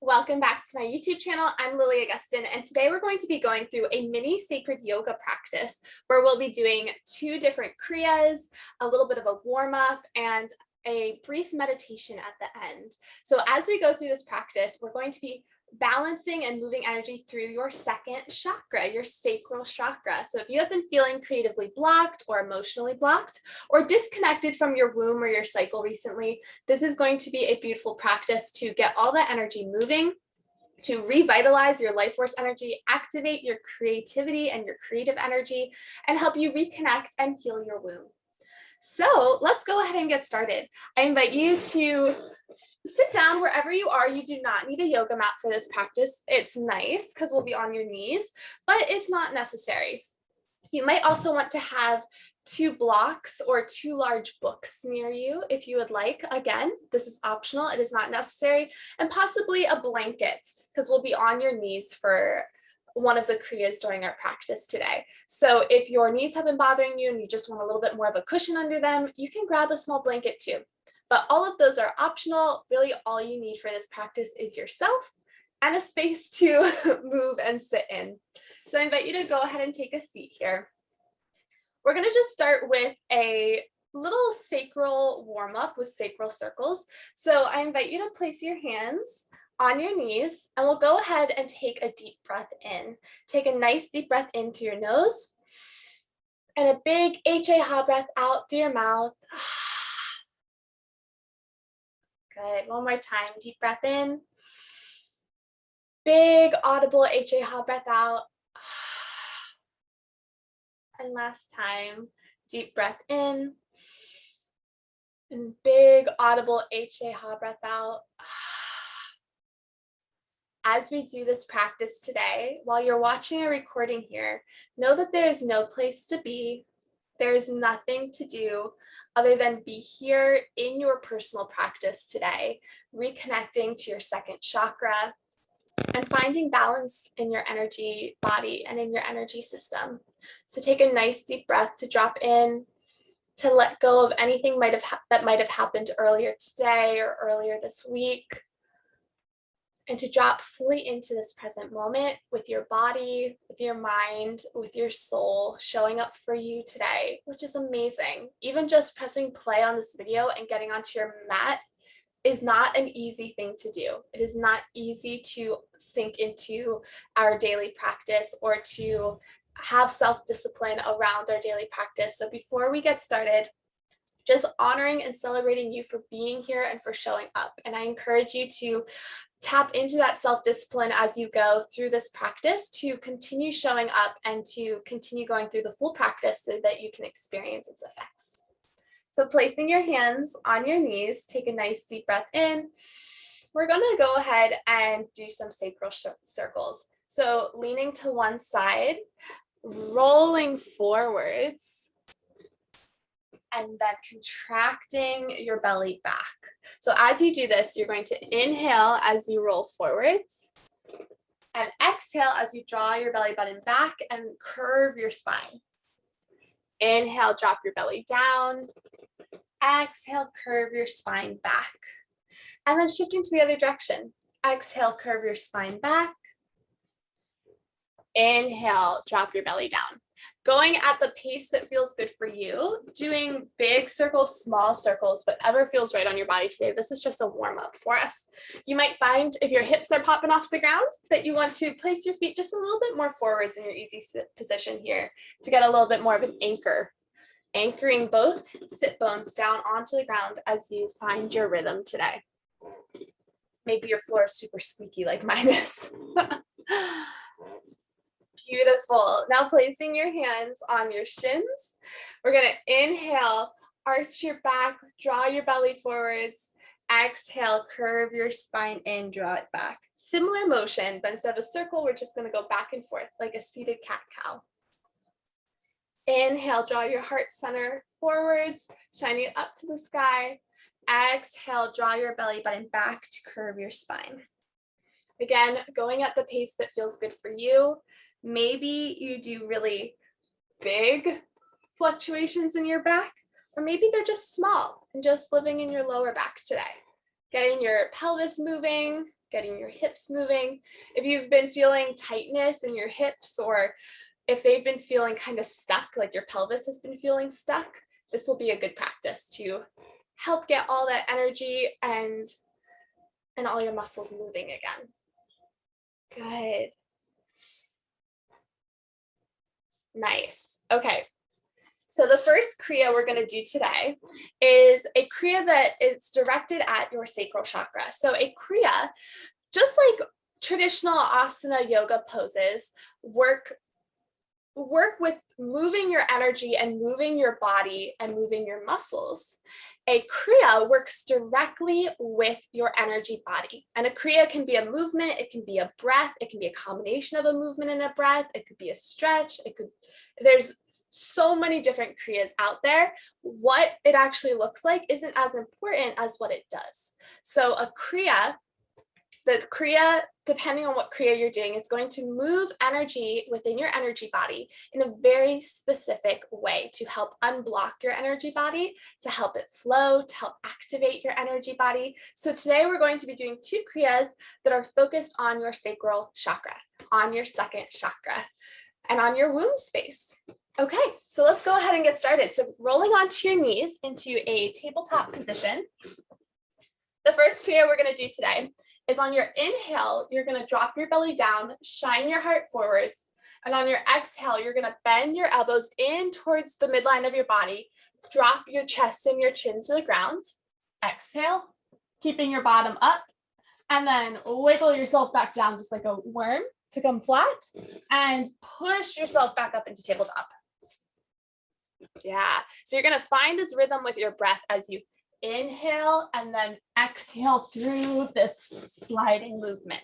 Welcome back to my YouTube channel. I'm Lily Augustin, and today we're going to be going through a mini sacred yoga practice where we'll be doing 2 different kriyas, a little bit of a warm-up, and a brief meditation at the end. So as we go through this practice, we're going to be balancing and moving energy through your second chakra, your sacral chakra. So if you have been feeling creatively blocked or emotionally blocked or disconnected from your womb or your cycle recently, this is going to be a beautiful practice to get all that energy moving, to revitalize your life force energy, activate your creativity and your creative energy, and help you reconnect and heal your womb. So let's go ahead and get started. I invite you to sit down wherever you are. You do not need a yoga mat for this practice. It's nice because we'll be on your knees, but it's not necessary. You might also want to have 2 blocks or 2 large books near you if you would like. Again, this is optional. It is not necessary. And possibly a blanket because we'll be on your knees for one of the kriyas during our practice today. So if your knees have been bothering you and you just want a little bit more of a cushion under them, you can grab a small blanket too. But all of those are optional. Really, all you need for this practice is yourself and a space to move and sit in. So I invite you to go ahead and take a seat here. We're going to just start with a little sacral warm-up with sacral circles. So I invite you to place your hands on your knees, and we'll go ahead and take a deep breath in. Take a nice deep breath in through your nose, and a big HA breath out through your mouth. Good. One more time. Deep breath in. Big audible HA breath out. And last time, deep breath in. And big audible HA breath out. As we do this practice today, while you're watching a recording here, know that there is no place to be. There is nothing to do other than be here in your personal practice today, reconnecting to your second chakra and finding balance in your energy body and in your energy system. So take a nice deep breath to drop in, to let go of anything that might have happened earlier today or earlier this week, and to drop fully into this present moment with your body, with your mind, with your soul showing up for you today, which is amazing. Even just pressing play on this video and getting onto your mat is not an easy thing to do. It is not easy to sink into our daily practice or to have self-discipline around our daily practice. So before we get started, just honoring and celebrating you for being here and for showing up. And I encourage you to tap into that self-discipline as you go through this practice to continue showing up and to continue going through the full practice so that you can experience its effects. So placing your hands on your knees, take a nice deep breath in. We're going to go ahead and do some sacral circles. So leaning to one side, rolling forwards, and then contracting your belly back. So as you do this, you're going to inhale as you roll forwards and exhale as you draw your belly button back and curve your spine. Inhale, drop your belly down. Exhale, curve your spine back. And then shifting to the other direction. Exhale, curve your spine back. Inhale, drop your belly down. Going at the pace that feels good for you, doing big circles, small circles, whatever feels right on your body today. This is just a warm-up for us. You might find if your hips are popping off the ground that you want to place your feet just a little bit more forwards in your easy sit position here to get a little bit more of an anchor. Anchoring both sit bones down onto the ground as you find your rhythm today. Maybe your floor is super squeaky like mine is. Beautiful. Now placing your hands on your shins. We're going to inhale, arch your back, draw your belly forwards. Exhale, curve your spine in, draw it back. Similar motion, but instead of a circle, we're just going to go back and forth like a seated cat-cow. Inhale, draw your heart center forwards, shining it up to the sky. Exhale, draw your belly button back to curve your spine. Again, going at the pace that feels good for you. Maybe you do really big fluctuations in your back, or maybe they're just small and just living in your lower back today. Getting your pelvis moving, getting your hips moving. If you've been feeling tightness in your hips, or if they've been feeling kind of stuck, like your pelvis has been feeling stuck, this will be a good practice to help get all that energy and all your muscles moving again. Good. Nice. Okay. So the first Kriya we're going to do today is a Kriya that is directed at your sacral chakra. So a Kriya, just like traditional asana yoga poses, work with moving your energy and moving your body and moving your muscles. A Kriya works directly with your energy body. And a Kriya can be a movement, it can be a breath, it can be a combination of a movement and a breath, it could be a stretch, there's so many different Kriyas out there. What it actually looks like isn't as important as what it does. So a Kriya, the Kriya, depending on what Kriya you're doing, it's going to move energy within your energy body in a very specific way to help unblock your energy body, to help it flow, to help activate your energy body. So today we're going to be doing 2 Kriyas that are focused on your sacral chakra, on your second chakra, and on your womb space. Okay, so let's go ahead and get started. So rolling onto your knees into a tabletop position. The first Kriya we're going to do today is on your inhale, you're going to drop your belly down, shine your heart forwards, and on your exhale, you're going to bend your elbows in towards the midline of your body, drop your chest and your chin to the ground. Exhale, keeping your bottom up, and then wiggle yourself back down just like a worm to come flat, and push yourself back up into tabletop. Yeah, so you're going to find this rhythm with your breath as you inhale and then exhale through this sliding movement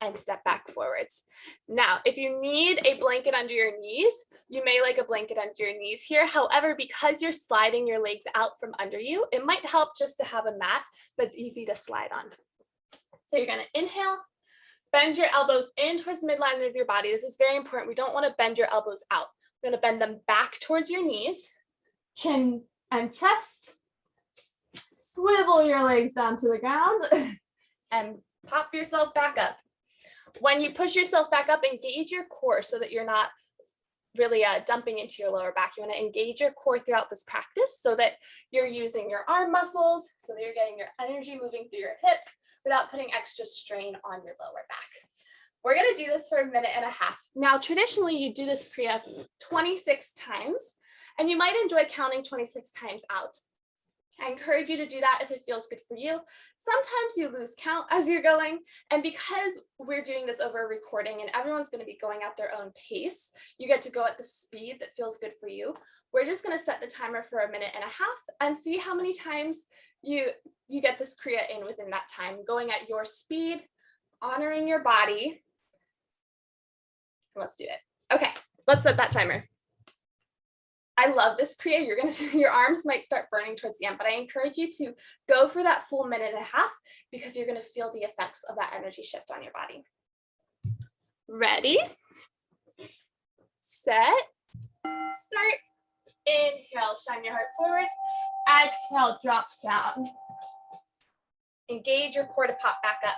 and step back forwards. Now, if you need a blanket under your knees, you may like a blanket under your knees here. However, because you're sliding your legs out from under you, it might help just to have a mat that's easy to slide on. So you're going to inhale, bend your elbows in towards the midline of your body. This is very important. We don't want to bend your elbows out. We're going to bend them back towards your knees, chin and chest. Swivel your legs down to the ground and pop yourself back up. When you push yourself back up, engage your core so that you're not really dumping into your lower back. You want to engage your core throughout this practice so that you're using your arm muscles, so that you're getting your energy moving through your hips without putting extra strain on your lower back. We're going to do this for a minute and a half. Now, traditionally, you do this Kriya 26 times, and you might enjoy counting 26 times out. I encourage you to do that if it feels good for you. Sometimes you lose count as you're going, and because we're doing this over a recording and everyone's going to be going at their own pace, you get to go at the speed that feels good for you. We're just going to set the timer for a minute and a half and see how many times you get this Kriya in within that time, going at your speed, honoring your body. Let's do it. Okay, let's set that timer. I love this Kriya. Your arms might start burning towards the end, but I encourage you to go for that full minute and a half because you're going to feel the effects of that energy shift on your body. Ready, set, start. Inhale, shine your heart forwards. Exhale, drop down. Engage your core to pop back up.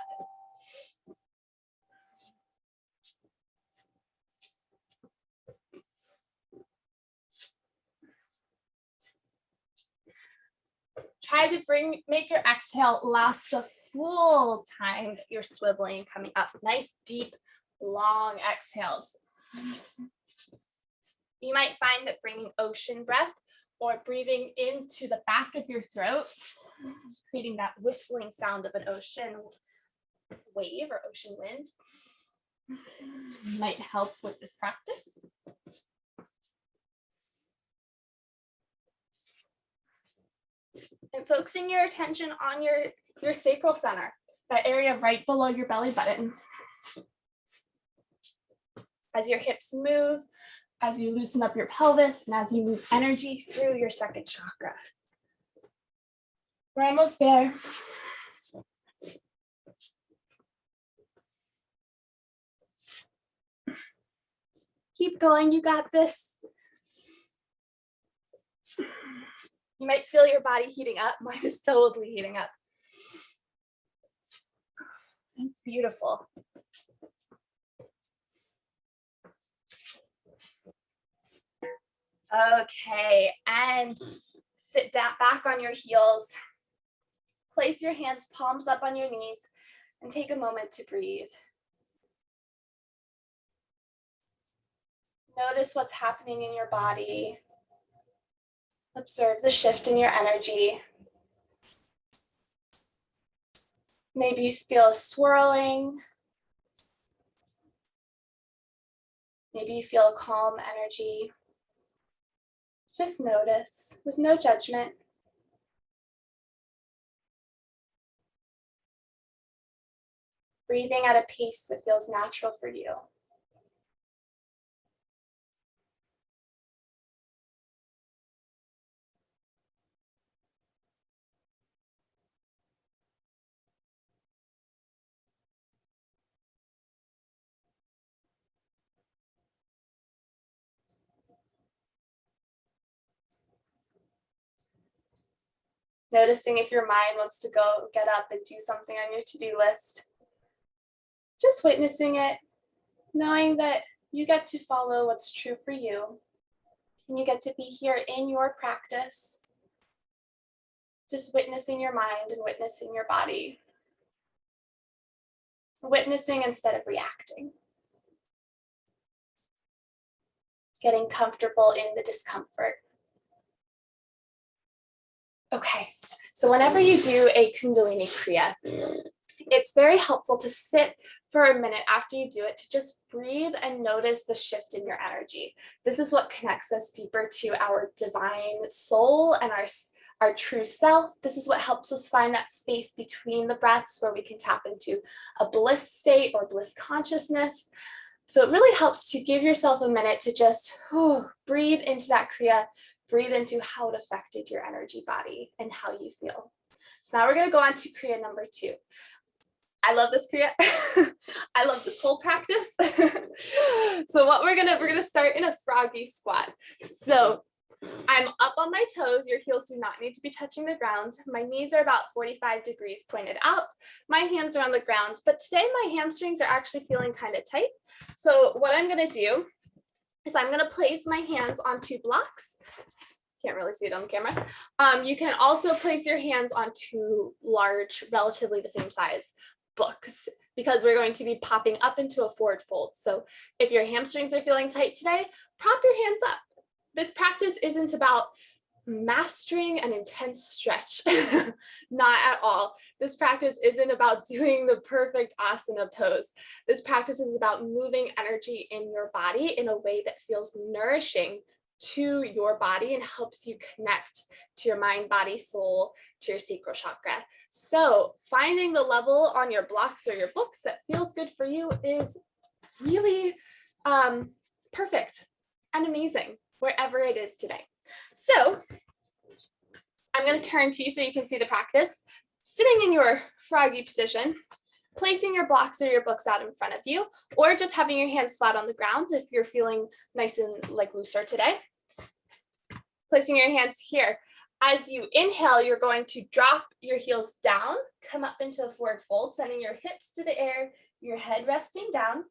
Try to make your exhale last the full time that you're swiveling, coming up. Nice, deep, long exhales. You might find that bringing ocean breath or breathing into the back of your throat, creating that whistling sound of an ocean wave or ocean wind, might help with this practice. And focusing your attention on your sacral center, that area right below your belly button. As your hips move, as you loosen up your pelvis, and as you move energy through your second chakra. We're almost there. Keep going, you got this. You might feel your body heating up. Mine is totally heating up. That's beautiful. Okay, and sit down back on your heels. Place your hands palms up on your knees and take a moment to breathe. Notice what's happening in your body. Observe the shift in your energy. Maybe you feel a swirling. Maybe you feel a calm energy. Just notice with no judgment. Breathing at a pace that feels natural for you. Noticing if your mind wants to go get up and do something on your to-do list. Just witnessing it, knowing that you get to follow what's true for you. And you get to be here in your practice. Just witnessing your mind and witnessing your body. Witnessing instead of reacting. Getting comfortable in the discomfort. Okay, so whenever you do a Kundalini Kriya, it's very helpful to sit for a minute after you do it to just breathe and notice the shift in your energy. This is what connects us deeper to our divine soul and our true self. This is what helps us find that space between the breaths where we can tap into a bliss state or bliss consciousness. So it really helps to give yourself a minute to just breathe into that Kriya, breathe into how it affected your energy body and how you feel. So now we're going to go on to Kriya number 2. I love this Kriya. I love this whole practice. So what we're gonna start in a froggy squat. So I'm up on my toes. Your heels do not need to be touching the ground. My knees are about 45 degrees pointed out. My hands are on the ground, but today my hamstrings are actually feeling kind of tight. So what I'm gonna do is I'm gonna place my hands on 2 blocks. Can't really see it on the camera. You can also place your hands on 2 large, relatively the same size books, because we're going to be popping up into a forward fold. So if your hamstrings are feeling tight today, prop your hands up. This practice isn't about mastering an intense stretch, not at all. This practice isn't about doing the perfect asana pose. This practice is about moving energy in your body in a way that feels nourishing to your body and helps you connect to your mind, body, soul, to your sacral chakra. So finding the level on your blocks or your books that feels good for you is really perfect and amazing wherever it is today. So I'm going to turn to you so you can see the practice. Sitting in your froggy position, placing your blocks or your books out in front of you, or just having your hands flat on the ground if you're feeling nice and looser today. Placing your hands here. As you inhale, you're going to drop your heels down, come up into a forward fold, sending your hips to the air, your head resting down.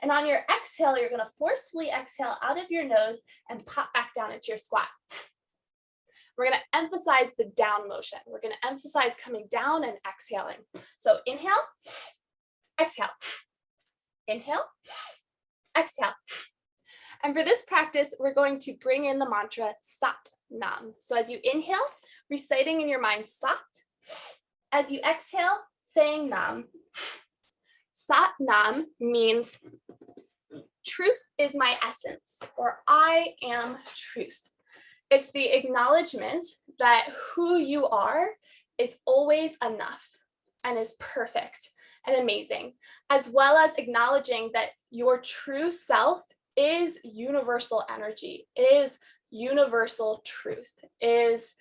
And on your exhale, you're going to forcefully exhale out of your nose and pop back down into your squat. We're going to emphasize the down motion. We're going to emphasize coming down and exhaling. So inhale, exhale, inhale, exhale. And for this practice, we're going to bring in the mantra Sat Nam. So as you inhale, reciting in your mind Sat. As you exhale, saying Nam. Sat Nam means truth is my essence, or I am truth. It's the acknowledgement that who you are is always enough and is perfect and amazing, as well as acknowledging that your true self is universal energy, is universal truth, is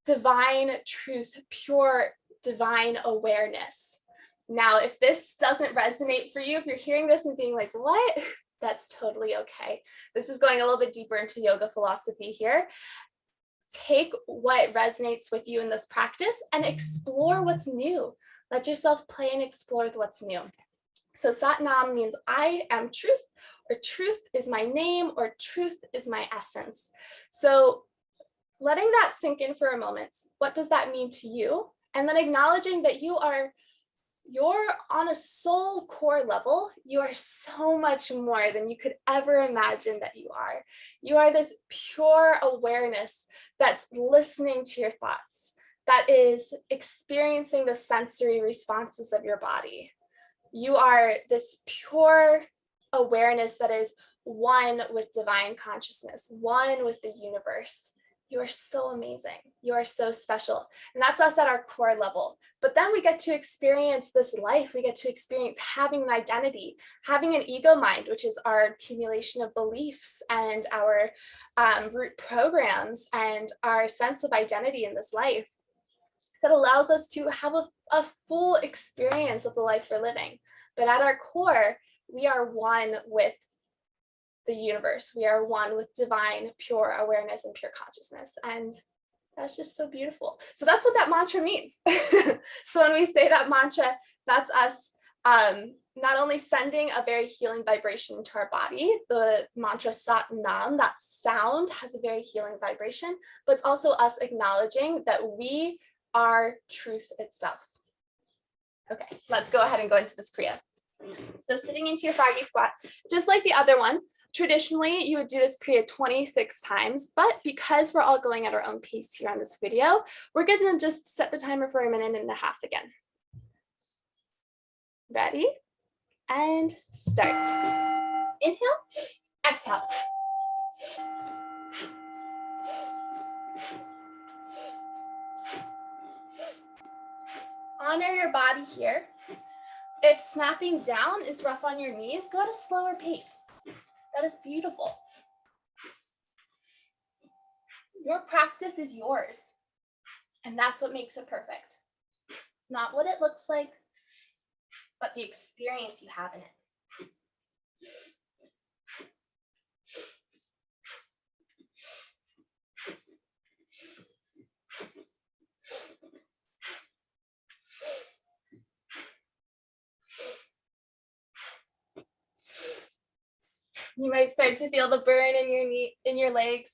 divine truth, pure divine awareness. Now, if this doesn't resonate for you, if you're hearing this and being like, what? That's totally okay. This is going a little bit deeper into yoga philosophy here. Take what resonates with you in this practice and explore what's new. Let yourself play and explore with what's new. So Sat Nam means I am truth, or truth is my name, or truth is my essence. So letting that sink in for a moment, what does that mean to you? And then acknowledging that you're on a soul core level, you are so much more than you could ever imagine that you are. You are this pure awareness that's listening to your thoughts, that is experiencing the sensory responses of your body. You are this pure awareness that is one with divine consciousness, one with the universe. You are so amazing. You are so special. And that's us at our core level. But then we get to experience this life. We get to experience having an identity, having an ego mind, which is our accumulation of beliefs and our root programs and our sense of identity in this life that allows us to have a full experience of the life we're living. But at our core, we are one with the universe. We are one with divine, pure awareness and pure consciousness. And that's just so beautiful. So that's what that mantra means. So when we say that mantra, that's us not only sending a very healing vibration to our body. The mantra Sat Nam, that sound has a very healing vibration, but it's also us acknowledging that we are truth itself. Okay, let's go ahead and go into this Kriya. So sitting into your froggy squat, just like the other one, traditionally you would do this Kriya 26 times, but because we're all going at our own pace here on this video, we're going to just set the timer for 1.5 minutes again. Ready? And start. Inhale, exhale. Honor your body here. If snapping down is rough on your knees, go at a slower pace. That is beautiful. Your practice is yours, and that's what makes it perfect. Not what it looks like, but the experience you have in it. You might start to feel the burn in your legs,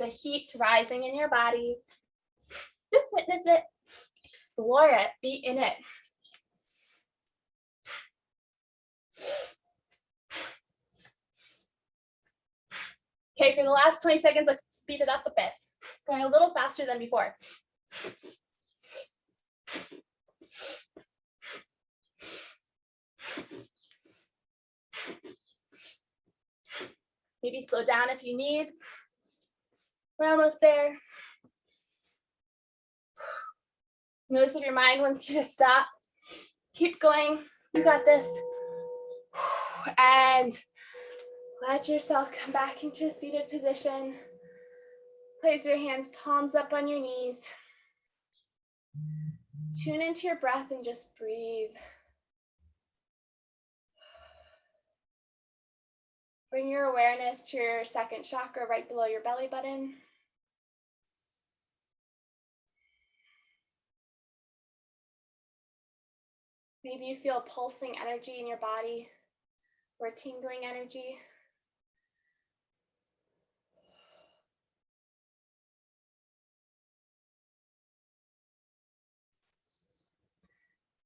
the heat rising in your body. Just witness it, explore it, be in it. Okay, for the last 20 seconds, let's speed it up a bit. Going a little faster than before. Maybe slow down if you need. We're almost there. Notice if your mind wants you to stop. Keep going. You got this. And let yourself come back into a seated position. Place your hands palms up on your knees. Tune into your breath and just breathe. Bring your awareness to your second chakra right below your belly button. Maybe you feel pulsing energy in your body or tingling energy.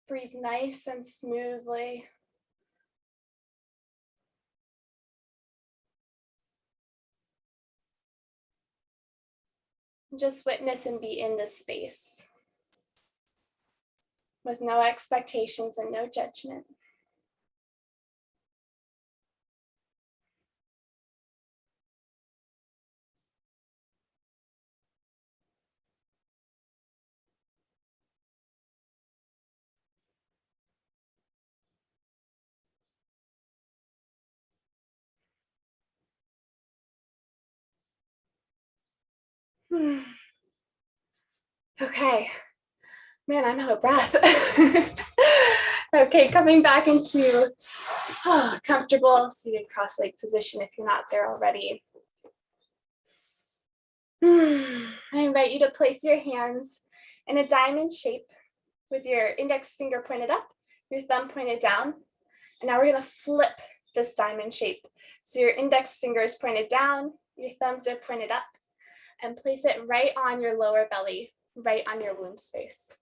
Breathe nice and smoothly. Just witness and be in this space with no expectations and no judgment. Okay, man, I'm out of breath. Okay, coming back into comfortable seated cross-legged position if you're not there already. I invite you to place your hands in a diamond shape with your index finger pointed up, your thumb pointed down. And now we're going to flip this diamond shape. So your index finger is pointed down, your thumbs are pointed up, and place it right on your lower belly, right on your womb space,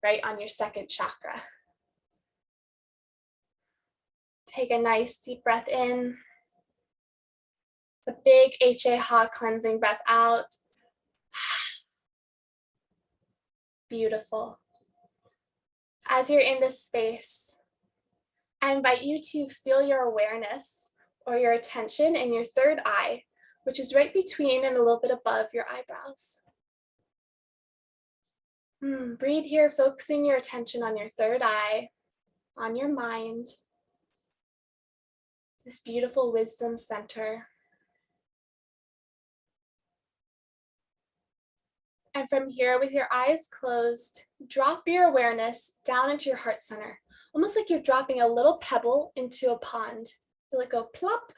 right on your second chakra. Take a nice deep breath in. A big Ha cleansing breath out. Beautiful. As you're in this space, I invite you to feel your awareness or your attention in your third eye, which is right between and a little bit above your eyebrows. Breathe here, focusing your attention on your third eye, on your mind, this beautiful wisdom center. And from here, with your eyes closed, drop your awareness down into your heart center, almost like you're dropping a little pebble into a pond. Feel it go plop.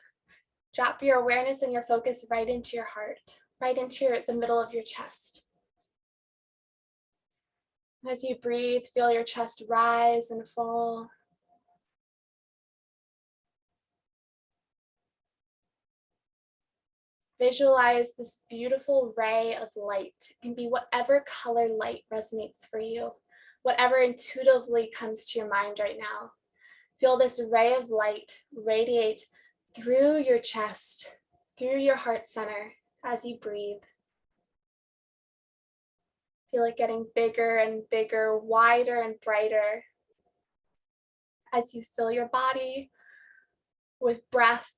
Drop your awareness and your focus right into your heart, right into the middle of your chest. As you breathe, feel your chest rise and fall. Visualize this beautiful ray of light. It can be whatever color light resonates for you, whatever intuitively comes to your mind right now. Feel this ray of light radiate through your chest, through your heart center as you breathe. Feel it getting bigger and bigger, wider and brighter as you fill your body with breath,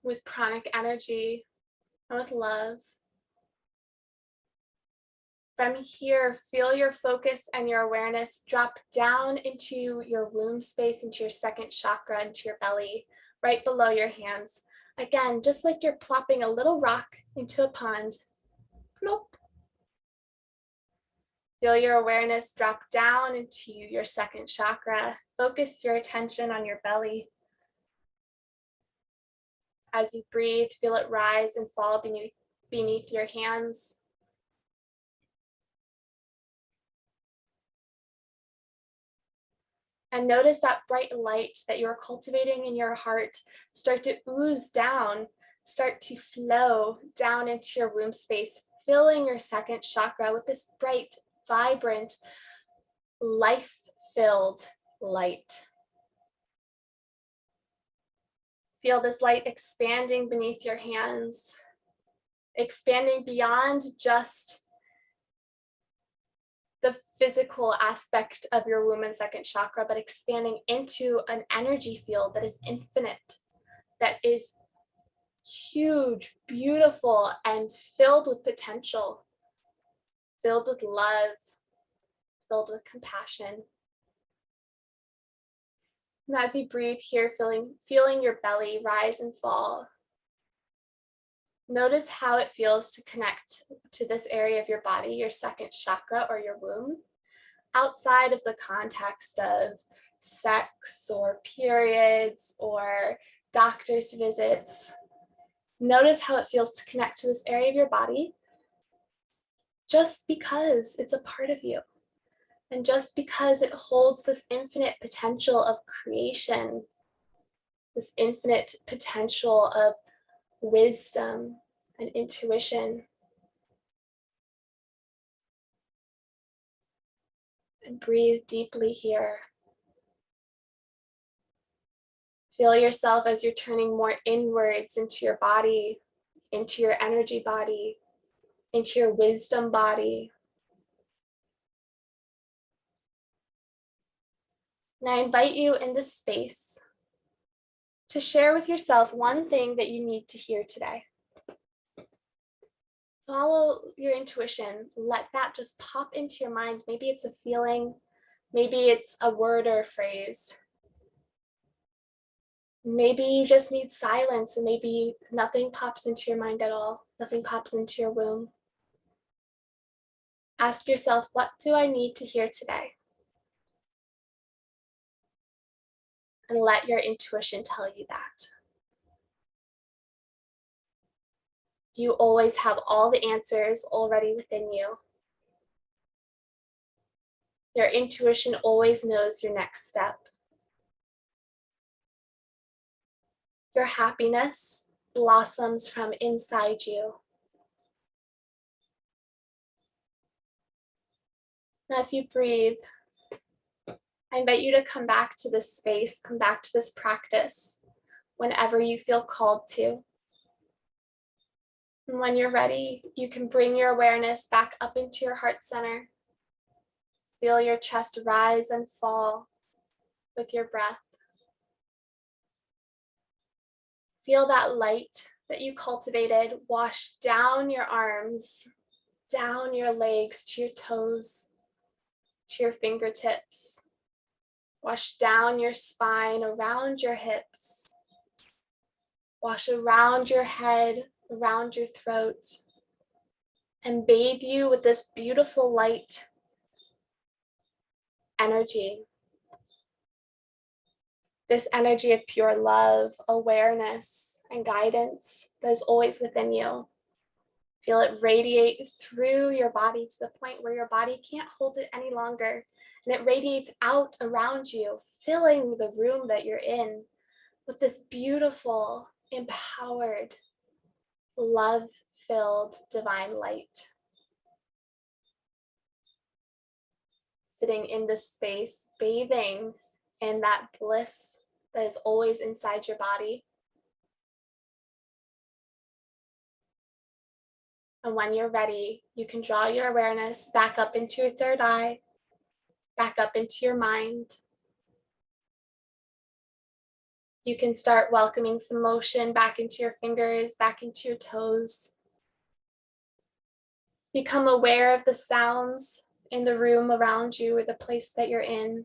with pranic energy, and with love. From here, feel your focus and your awareness drop down into your womb space, into your second chakra, into your belly, right below your hands. Again, just like you're plopping a little rock into a pond. Plop. Feel your awareness drop down into your second chakra. Focus your attention on your belly. As you breathe, feel it rise and fall beneath your hands. And notice that bright light that you're cultivating in your heart start to ooze down, start to flow down into your womb space, filling your second chakra with this bright, vibrant, life-filled light. Feel this light expanding beneath your hands, expanding beyond just the physical aspect of your womb and second chakra, but expanding into an energy field that is infinite, that is huge, beautiful, and filled with potential, filled with love, filled with compassion. And as you breathe here, feeling your belly rise and fall, notice how it feels to connect to this area of your body, your second chakra or your womb, outside of the context of sex or periods or doctor's visits. Notice how it feels to connect to this area of your body just because it's a part of you. And just because it holds this infinite potential of creation, this infinite potential of wisdom and intuition. And breathe deeply here. Feel yourself as you're turning more inwards into your body, into your energy body, into your wisdom body. And I invite you in this space to share with yourself one thing that you need to hear today. Follow your intuition. Let that just pop into your mind. Maybe it's a feeling, maybe it's a word or a phrase. Maybe you just need silence and maybe nothing pops into your mind at all. Nothing pops into your womb. Ask yourself, what do I need to hear today? And let your intuition tell you that. You always have all the answers already within you. Your intuition always knows your next step. Your happiness blossoms from inside you. As you breathe, I invite you to come back to this space, come back to this practice whenever you feel called to. And when you're ready, you can bring your awareness back up into your heart center. Feel your chest rise and fall with your breath. Feel that light that you cultivated wash down your arms, down your legs to your toes, to your fingertips. Wash down your spine, around your hips. Wash around your head, around your throat, and bathe you with this beautiful light energy. This energy of pure love, awareness, and guidance that is always within you. Feel it radiate through your body to the point where your body can't hold it any longer. And it radiates out around you, filling the room that you're in with this beautiful, empowered, love-filled divine light. Sitting in this space, bathing in that bliss that is always inside your body. And when you're ready, you can draw your awareness back up into your third eye, back up into your mind. You can start welcoming some motion back into your fingers, back into your toes. Become aware of the sounds in the room around you or the place that you're in.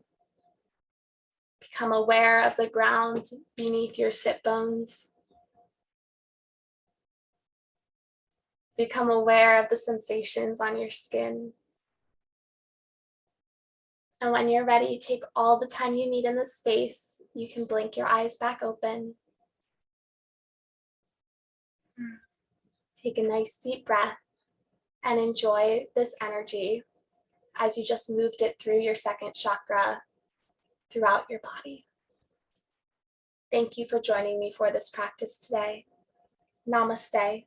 Become aware of the ground beneath your sit bones. Become aware of the sensations on your skin. And when you're ready, take all the time you need in this space. You can blink your eyes back open. Take a nice deep breath and enjoy this energy as you just moved it through your second chakra throughout your body. Thank you for joining me for this practice today. Namaste.